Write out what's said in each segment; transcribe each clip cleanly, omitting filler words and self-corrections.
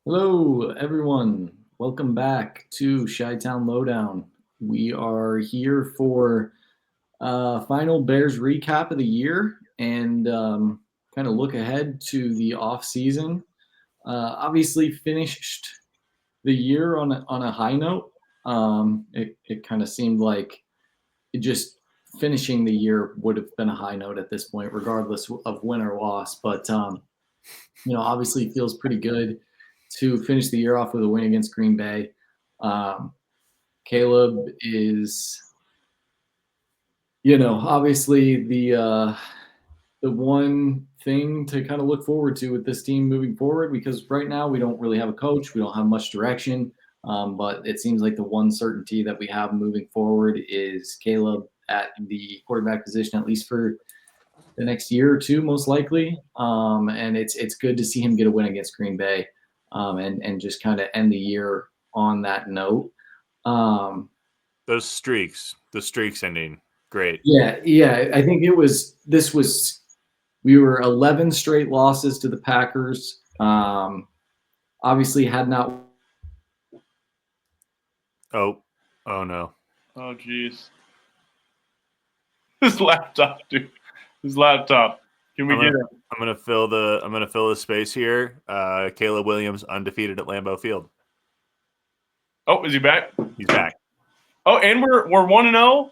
Hello, everyone. Welcome back to Chi-Town Lowdown. We are here for final Bears recap of the year and kind of look ahead to the off season. Obviously, finished the year on a high note. It kind of seemed like it just finishing the year would have been a high note at this point, regardless of win or loss. But obviously, it feels pretty good to finish the year off with a win against Green Bay. Caleb is, obviously the one thing to kind of look forward to with this team moving forward, because right now we don't really have a coach, we don't have much direction, but it seems like the one certainty that we have moving forward is Caleb at the quarterback position, at least for the next year or two, most likely. And it's good to see him get a win against Green Bay. And just kind of end the year on that note. The streaks ending great. Yeah. I think we were 11 straight losses to the Packers. Obviously had not. Oh no. Oh jeez. This laptop, dude. This laptop. Can we get it? I'm gonna fill the space here. Caleb Williams undefeated at Lambeau Field. Oh, is he back? He's back. Oh, and we're 1-0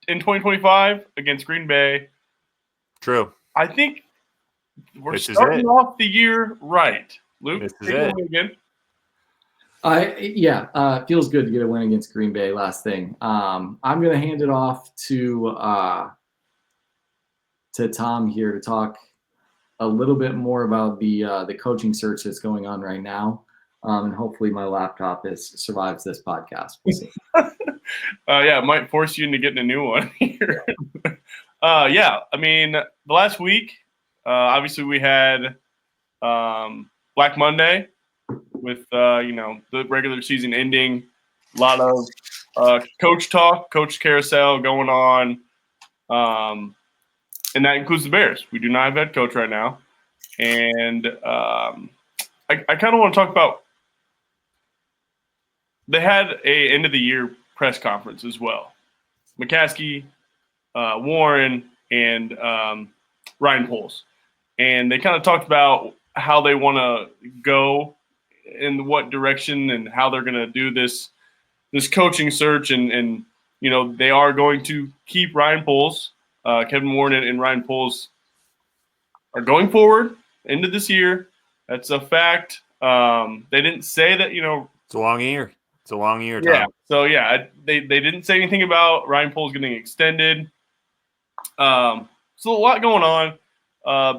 in 2025 against Green Bay. True. I think we're starting off the year right. Luke, this is it again. Feels good to get a win against Green Bay. Last thing, I'm gonna hand it off to Tom here to talk a little bit more about the coaching search that's going on right now, and hopefully my laptop survives this podcast. We'll see. It might force you into getting a new one here. I mean, the last week, obviously we had Black Monday with the regular season ending. A lot of coach talk, coach carousel going on. And that includes the Bears. We do not have head coach right now. And I kind of want to talk about they had a end of the year press conference as well. McCaskey, Warren, and Ryan Poles. And they kind of talked about how they want to go in what direction and how they're going to do this coaching search. And they are going to keep Ryan Poles. Kevin Warren and Ryan Poles are going forward into this year. That's a fact. They didn't say that, It's a long year. It's a long year, Tom. Yeah. So, they didn't say anything about Ryan Poles getting extended. So a lot going on.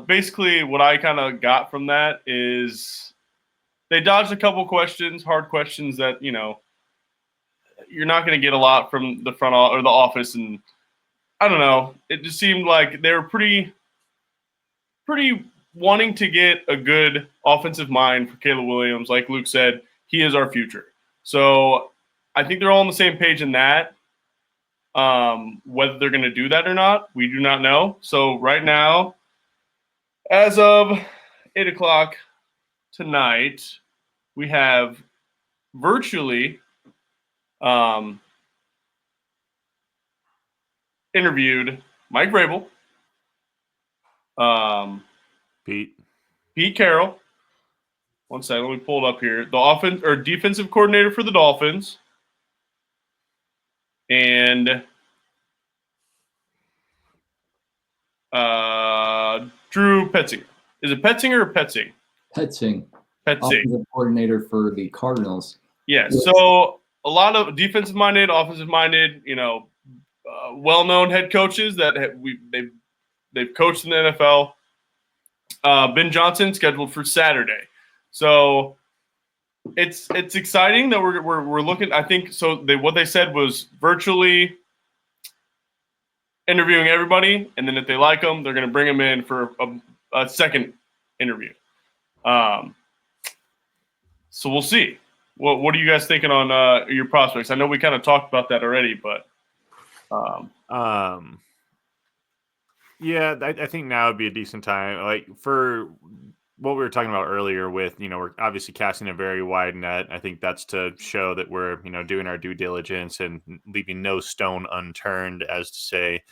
Basically, what I kind of got from that is they dodged a couple questions, hard questions that, you're not going to get a lot from the front or the office. And I don't know. It just seemed like they were pretty wanting to get a good offensive mind for Caleb Williams. Like Luke said, he is our future. So I think they're all on the same page in that. Whether they're going to do that or not, we do not know. So right now, as of 8 o'clock tonight, we have virtually interviewed Mike Vrabel, Pete Carroll. One second, let me pull it up here. The defensive coordinator for the Dolphins, and Drew Petzinger. Is it Petzinger or Petzing? Petzing. Offensive coordinator for the Cardinals. Yeah, so a lot of defensive-minded, offensive-minded, well-known head coaches that they've coached in the NFL. Ben Johnson scheduled for Saturday, so it's exciting that we're looking. I think so. What they said was virtually interviewing everybody, and then if they like them, they're going to bring them in for a second interview. So we'll see. What are you guys thinking on your prospects? I know we kind of talked about that already, but yeah, I think now would be a decent time. Like for what we were talking about earlier with, we're obviously casting a very wide net. I think that's to show that we're, doing our due diligence and leaving no stone unturned, as to say.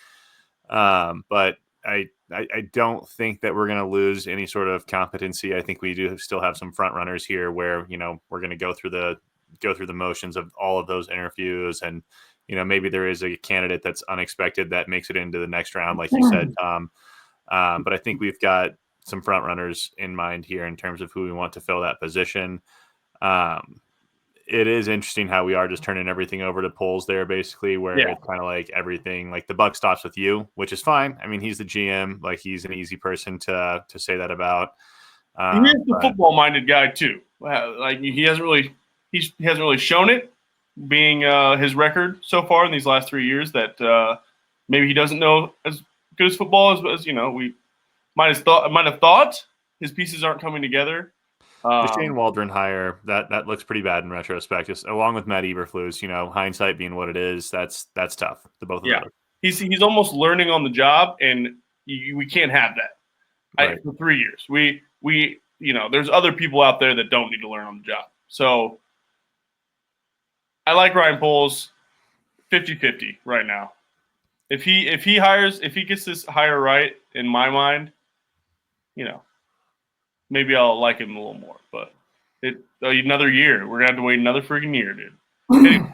But I don't think that we're going to lose any sort of competency. I think we do still have some front runners here where, we're going to go through the motions of all of those interviews. And, maybe there is a candidate that's unexpected that makes it into the next round, like you said, Tom. But I think we've got some front runners in mind here in terms of who we want to fill that position. It is interesting how we are just turning everything over to Poles there, basically, where it's kind of like everything, like the buck stops with you, which is fine. I mean, he's the GM, like he's an easy person to say that about. He is the football-minded guy too. Like he hasn't really shown it, being his record so far in these last 3 years, that maybe he doesn't know as good as football as we might have thought. His pieces aren't coming together. The Shane Waldron hire, that looks pretty bad in retrospect, just along with Matt Eberflus. Hindsight being what it is, that's tough. The both of them. He's almost learning on the job, and we can't have that for 3 years. We there's other people out there that don't need to learn on the job. So I like Ryan Poles 50-50 right now. If he gets this hire right, in my mind, maybe I'll like him a little more, but another year. We're gonna have to wait another freaking year, dude. Anyway.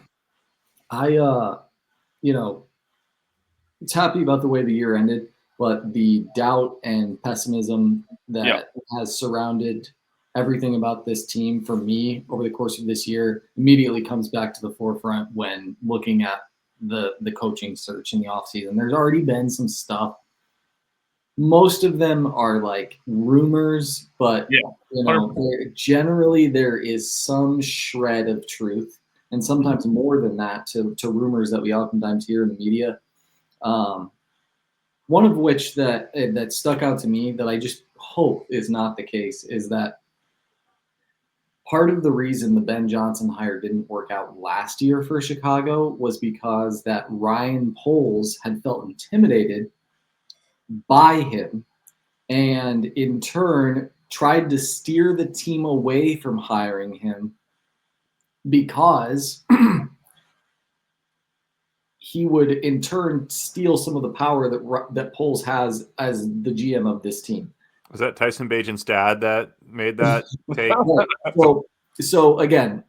It's happy about the way the year ended, but the doubt and pessimism that has surrounded everything about this team for me over the course of this year immediately comes back to the forefront when looking at the coaching search in the offseason. There's already been some stuff. Most of them are like rumors, but generally there is some shred of truth, and sometimes more than that to rumors that we oftentimes hear in the media. One of which that stuck out to me that I just hope is not the case is that part of the reason the Ben Johnson hire didn't work out last year for Chicago was because that Ryan Poles had felt intimidated by him, and in turn tried to steer the team away from hiring him because he would in turn steal some of the power that Poles has as the GM of this team. Was that Tyson Bagent's dad that made that take? So again,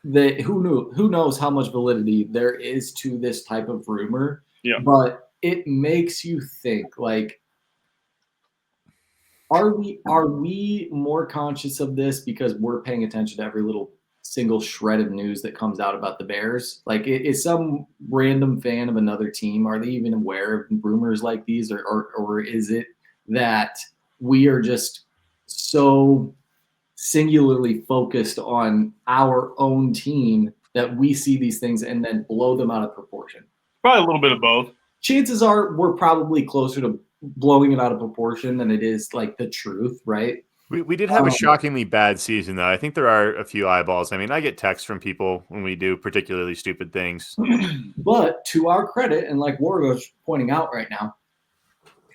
who knows how much validity there is to this type of rumor, but it makes you think, like, are we more conscious of this because we're paying attention to every little single shred of news that comes out about the Bears? Like, is some random fan of another team, are they even aware of rumors like these, or is it that we are just so singularly focused on our own team that we see these things and then blow them out of proportion? Probably a little bit of both. Chances are we're probably closer to blowing it out of proportion than it is like the truth, right? We did have a shockingly bad season, though. I think there are a few eyeballs. I mean, I get texts from people when we do particularly stupid things. But to our credit, and like Wargo's pointing out right now,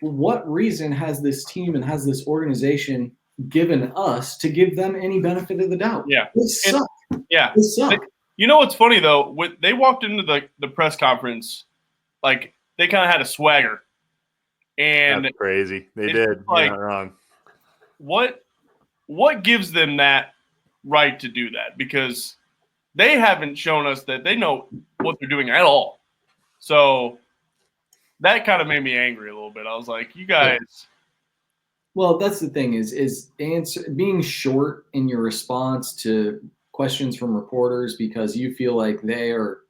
what reason has this team and has this organization given us to give them any benefit of the doubt? Yeah. They suck. Yeah. They suck. You know what's funny, though? When they walked into the press conference, like, they kind of had a swagger. And that's crazy. They did. Like, you're not wrong. What gives them that right to do that? Because they haven't shown us that they know what they're doing at all. So that kind of made me angry a little bit. I was like, you guys. Well, that's the thing is being short in your response to questions from reporters because you feel like they are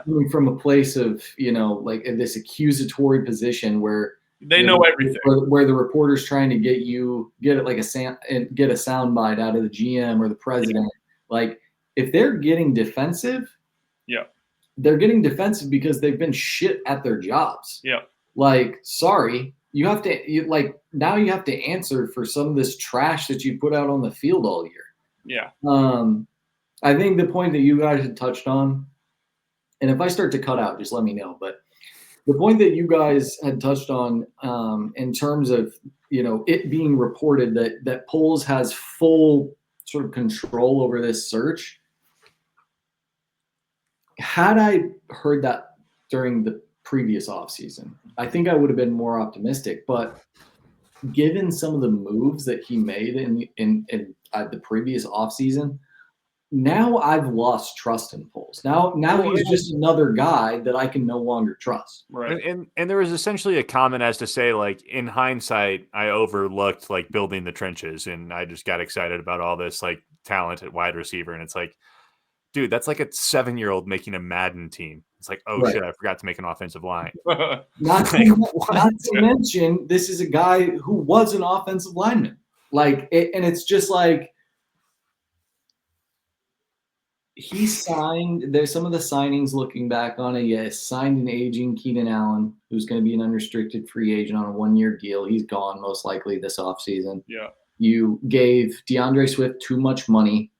coming from a place of, like this accusatory position where they know everything, where the reporter's trying to get a sound bite out of the GM or the president. Like, if they're getting defensive, they're getting defensive because they've been shit at their jobs. Like, sorry, you have to now you have to answer for some of this trash that you put out on the field all year. I think the point that you guys had touched on, and if I start to cut out, just let me know, but the point that you guys had touched on in terms of it being reported that Poles has full sort of control over this search. Had I heard that during the previous offseason, I think I would have been more optimistic. But given some of the moves that he made in the previous offseason, now I've lost trust in Poles. Now he's just another guy that I can no longer trust. Right. And there was essentially a comment as to say, like, in hindsight, I overlooked like building the trenches, and I just got excited about all this like talent at wide receiver, and it's like, dude, that's like a 7-year-old making a Madden team. It's like, oh shit, I forgot to make an offensive line. Not to mention, this is a guy who was an offensive lineman. And it's just like he signed. There's some of the signings looking back on it. Yes, signed an aging Keenan Allen, who's going to be an unrestricted free agent on a 1-year deal. He's gone most likely this offseason. Yeah. You gave DeAndre Swift too much money.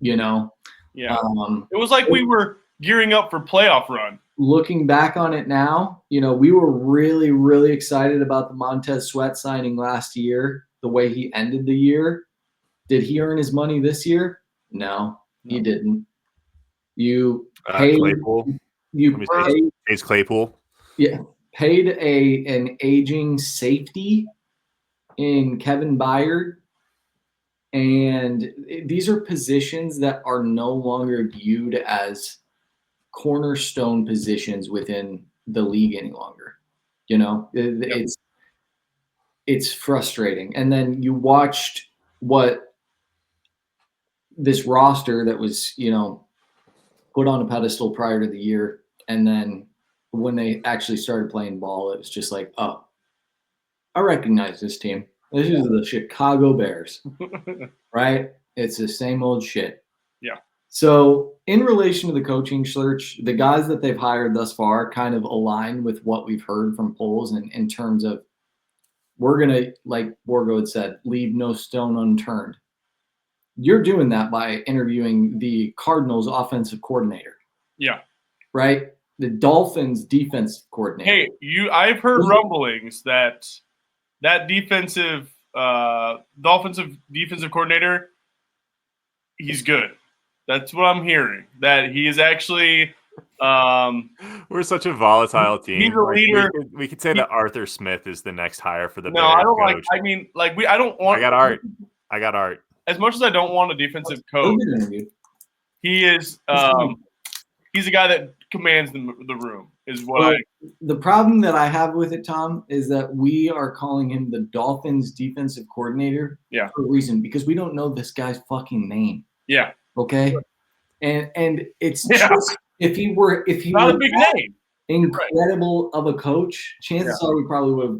Yeah. It was like we were gearing up for playoff run. Looking back on it now, we were really, really excited about the Montez Sweat signing last year, the way he ended the year. Did he earn his money this year? No, he didn't. You paid Claypool. Chase Claypool. Yeah, paid an aging safety in Kevin Byard. And these are positions that are no longer viewed as cornerstone positions within the league any longer. It's frustrating. And then you watched what this roster that was, put on a pedestal prior to the year. And then when they actually started playing ball, it was just like, oh, I recognize this team. This is the Chicago Bears, right? It's the same old shit. Yeah. So in relation to the coaching search, the guys that they've hired thus far kind of align with what we've heard from Poles in terms of we're going to, like Borgo had said, leave no stone unturned. You're doing that by interviewing the Cardinals offensive coordinator. Yeah. Right? The Dolphins defensive coordinator. Hey, I've heard rumblings that defensive defensive coordinator, he's good. That's what I'm hearing. That he is actually we're such a volatile team. He's a leader. We could say that Arthur Smith is the next hire for the No, Bears I don't coach. I don't want I got Art. As much as I don't want a defensive coach, he is he's a guy that commands the room is what The problem that I have with it, Tom, is that we are calling him the Dolphins defensive coordinator for a reason, because we don't know this guy's fucking name. Yeah. Okay. And it's just if he were not a big name, incredible of a coach, chances are we probably would have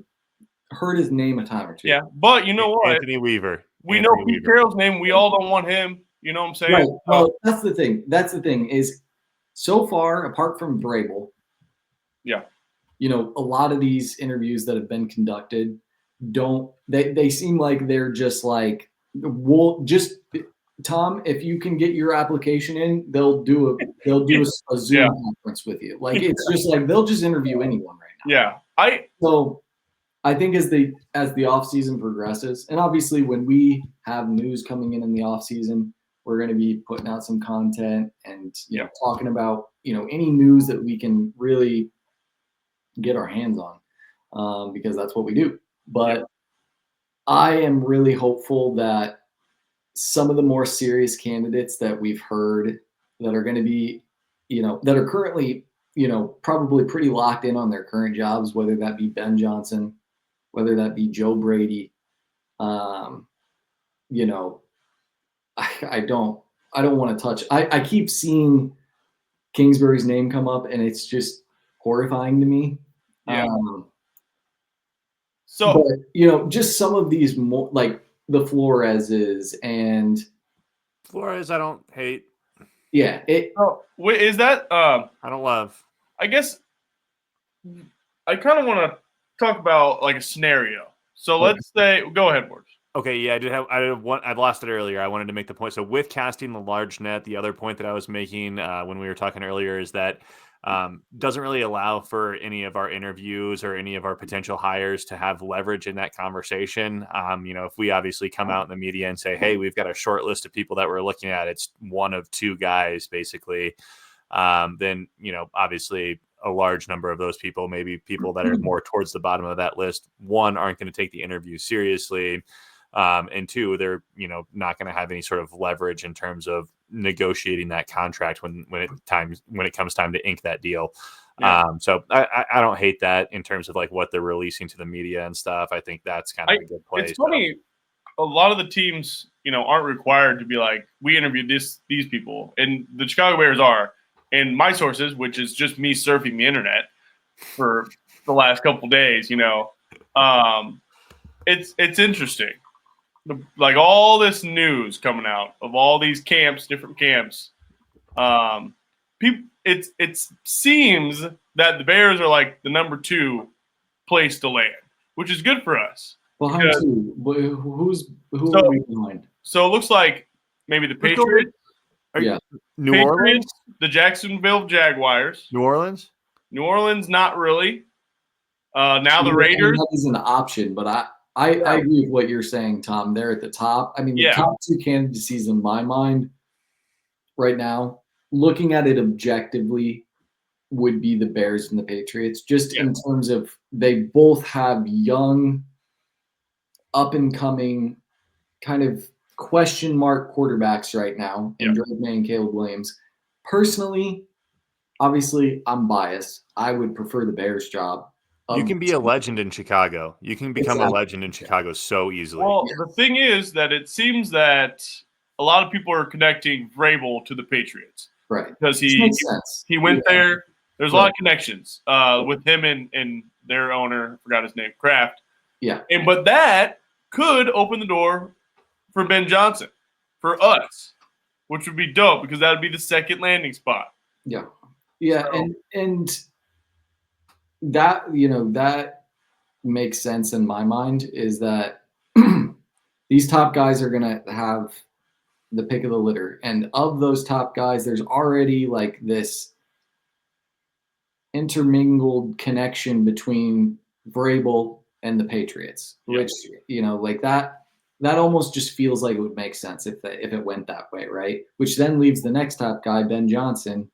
heard his name a time or two. Yeah, but you know what? Anthony Weaver. We know Pete Carroll's name. We all don't want him. You know what I'm saying? Right. Well, that's the thing. That's the thing is, so far, apart from Vrabel, a lot of these interviews that have been conducted they seem like they're just like, Tom, if you can get your application in, they'll do a Zoom conference with you. Like it's just like they'll just interview anyone right now. Yeah. So I think as the off season progresses, and obviously when we have news coming in the off season, we're going to be putting out some content and talking about any news that we can really get our hands on, because that's what we do. But I am really hopeful that some of the more serious candidates that we've heard that are going to be, that are currently, probably pretty locked in on their current jobs, whether that be Ben Johnson, whether that be Joe Brady, I don't want to touch. I keep seeing Kingsbury's name come up, and it's just horrifying to me. Yeah. But, just some of these more like the Floreses and Flores, I don't hate. Yeah. Wait, is that? I don't love. I guess I kind of want to talk about like a scenario. So let's say, go ahead, Borges. Okay, yeah, I lost it earlier. I wanted to make the point. So with casting the large net, the other point that I was making when we were talking earlier is that doesn't really allow for any of our interviews or any of our potential hires to have leverage in that conversation. If we obviously come out in the media and say, hey, we've got a short list of people that we're looking at, it's one of two guys basically, then, obviously a large number of those people, maybe people that are more towards the bottom of that list, one, aren't going to take the interview seriously. And two, they're, not going to have any sort of leverage in terms of negotiating that contract when it comes time to ink that deal. Yeah. So I don't hate that in terms of like what they're releasing to the media and stuff. I think that's kind of a good place. It's funny. A lot of the teams, aren't required to be like, we interviewed these people, and the Chicago Bears are. And my sources, which is just me surfing the internet for the last couple of days, it's interesting. Like all this news coming out of all these camps, different camps. It seems that the Bears are like the number 2 place to land, which is good for us. Behind who are we behind? So it looks like maybe the Patriots. New Patriots, Orleans, the Jacksonville Jaguars, New Orleans, not really. Now the Raiders. That is an option, but I agree with what you're saying, Tom. They're at the top. I mean, the top 2 candidacies in my mind right now, looking at it objectively, would be the Bears and the Patriots, just in terms of they both have young, up-and-coming kind of question mark quarterbacks right now in Drake May and Caleb Williams. Personally, obviously, I'm biased. I would prefer the Bears job. You can be a legend in Chicago. You can become a legend in Chicago so easily. Well, the thing is that it seems that a lot of people are connecting Vrabel to the Patriots. Right. Because he went there. There's a lot of connections with him and their owner, I forgot his name, Kraft. Yeah. But that could open the door for Ben Johnson, for us, which would be dope because that would be the second landing spot. Yeah. Yeah, so. And that, that makes sense in my mind, is that these top guys are going to have the pick of the litter. And of those top guys, there's already like this intermingled connection between Vrabel and the Patriots, which, like that almost just feels like it would make sense if it went that way, right? Which then leaves the next top guy, Ben Johnson,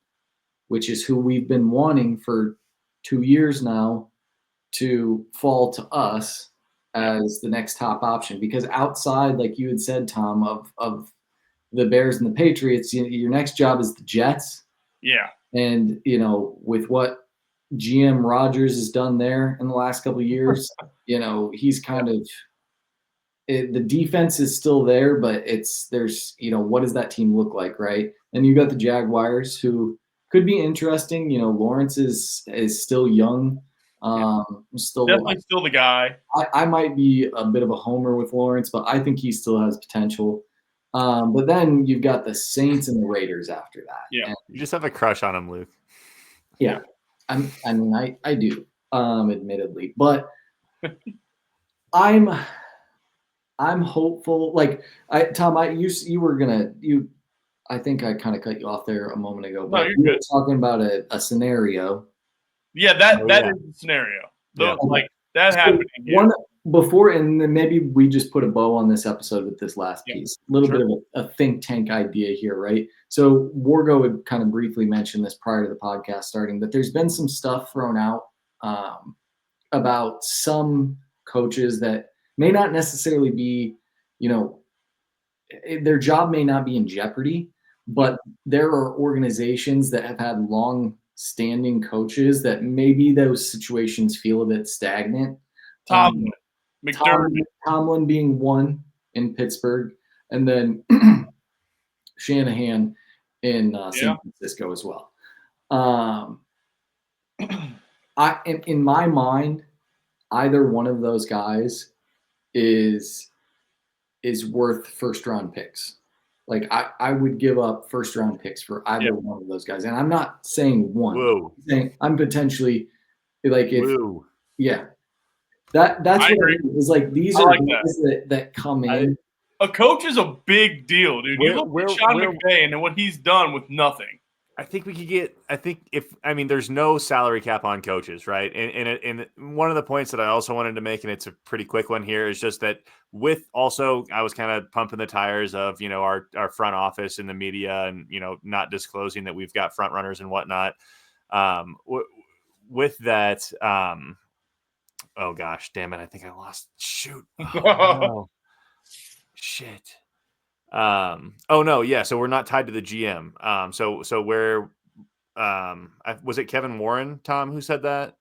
which is who we've been wanting for 2 years now to fall to us as the next top option. Because outside, like you had said, Tom, of the Bears and the Patriots, your next job is the Jets. Yeah. And, with what GM Rodgers has done there in the last couple of years, he's kind of the defense is still there, but there's what does that team look like, right? And you got the Jaguars, who could be interesting. Lawrence is still young. Definitely still the guy. I might be a bit of a homer with Lawrence, but I think he still has potential. But then you've got the Saints and the Raiders after that. Yeah, and, you just have a crush on him, Luke. Yeah, I do, admittedly, but I'm hopeful. Like Tom, you were gonna I think I kind of cut you off there a moment ago, but you were talking about a scenario. Yeah, that is the scenario. Like that happening. One before, and then maybe we just put a bow on this episode with this last piece. A little bit of a think tank idea here, right? So Wargo would kind of briefly mention this prior to the podcast starting, but there's been some stuff thrown out about some coaches that may not necessarily be, their job may not be in jeopardy, but there are organizations that have had long-standing coaches that maybe those situations feel a bit stagnant. Tomlin being one in Pittsburgh, and then Shanahan in San Francisco as well. In my mind, either one of those guys is worth first-round picks. Like I would give up first-round picks for either one of those guys, and I'm not saying one. Whoa. I'm saying I'm potentially like if Whoa. yeah. That's what I mean. It's like these are guys that come in. A coach is a big deal, dude. You look at Sean McVay and what he's done with nothing. I think we could get. There's no salary cap on coaches, right? And one of the points that I also wanted to make, and it's a pretty quick one here, is just that with also I was kind of pumping the tires of our front office and the media, and not disclosing that we've got front runners and whatnot. With that, oh gosh, damn it! I think I lost. Shoot. Oh, no. Shit. Oh no, yeah. So we're not tied to the GM. So where, was it Kevin Warren, Tom, who said that?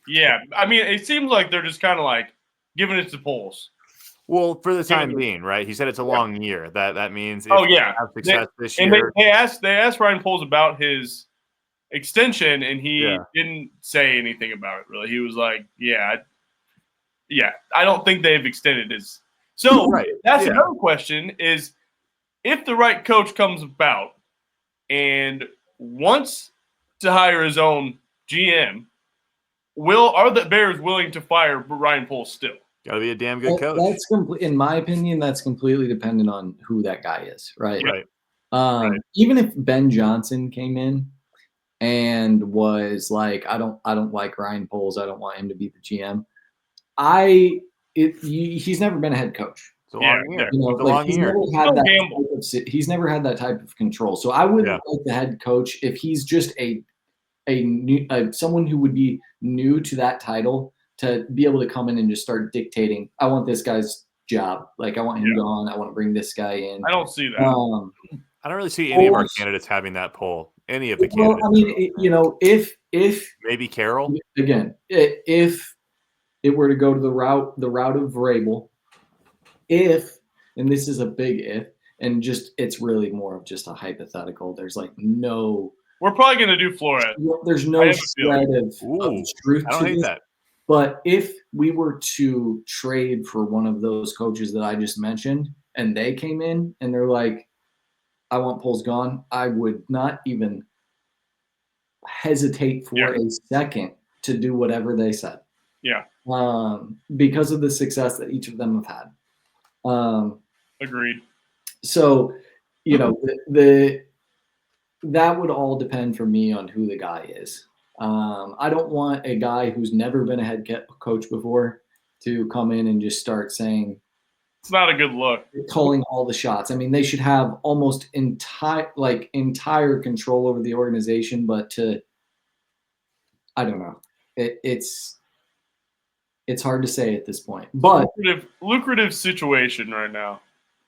Yeah. I mean, it seems like they're just kind of like giving it to polls. Well, for the time being, right? He said it's a long year. That means if we have success this year. They asked Ryan Poles about his extension, and he didn't say anything about it really. He was like, yeah, I don't think they've extended his. So that's another question is, if the right coach comes about and wants to hire his own GM, are the Bears willing to fire Ryan Poles still? Got to be a damn good coach. That's in my opinion, that's completely dependent on who that guy is, right? Right. Even if Ben Johnson came in and was like, I don't like Ryan Poles, I don't want him to be the GM. He's never been a head coach. It's a long year. He's never had that type of control. So I wouldn't like the head coach if he's just someone who would be new to that title to be able to come in and just start dictating. I want this guy's job. Like I want him gone. I want to bring this guy in. I don't see that. I don't really see any of our candidates having that pull. Any of the candidates. I mean, if maybe Carroll again, if it were to go to the route of Vrabel, and this is a big if, and just it's really more of just a hypothetical. There's like no. We're probably going to do Flores. There's no shred of truth I don't hate that. But if we were to trade for one of those coaches that I just mentioned, and they came in and they're like, I want Poles gone, I would not even hesitate for a second to do whatever they said. Yeah. Because of the success that each of them have had. Agreed. So, that would all depend for me on who the guy is. I don't want a guy who's never been a head coach before to come in and just start saying it's not a good look. Calling all the shots. I mean, they should have almost entire control over the organization, but I don't know. It's hard to say at this point. But lucrative situation right now.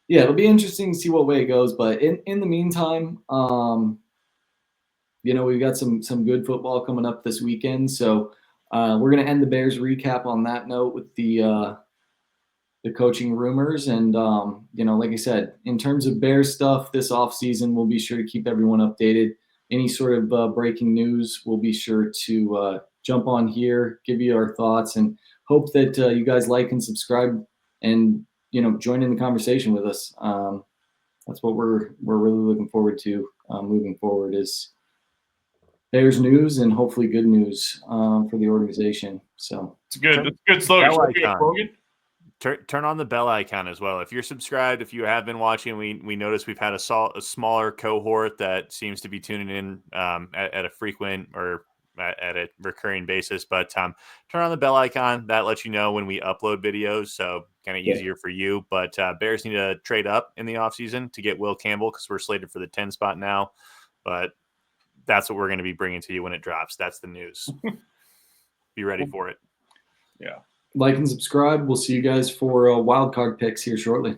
Yeah, it'll be interesting to see what way it goes. But in the meantime, we've got some good football coming up this weekend. So we're going to end the Bears recap on that note with the coaching rumors. And, like I said, in terms of Bears stuff this offseason, we'll be sure to keep everyone updated. Any sort of breaking news, we'll be sure to jump on here, give you our thoughts, and hope that you guys like and subscribe and, join in the conversation with us. That's what we're really looking forward to moving forward is Bears news and hopefully good news for the organization. So it's good. It's a good slogan. Turn on the bell icon as well. If you're subscribed, if you have been watching, we noticed we've had a smaller cohort that seems to be tuning in at a frequent or at a recurring basis. But turn on the bell icon. That lets you know when we upload videos. So kind of easier for you. But Bears need to trade up in the offseason to get Will Campbell because we're slated for the 10 spot now. But that's what we're going to be bringing to you when it drops. That's the news. Be ready for it. Yeah. Like and subscribe. We'll see you guys for wild card picks here shortly.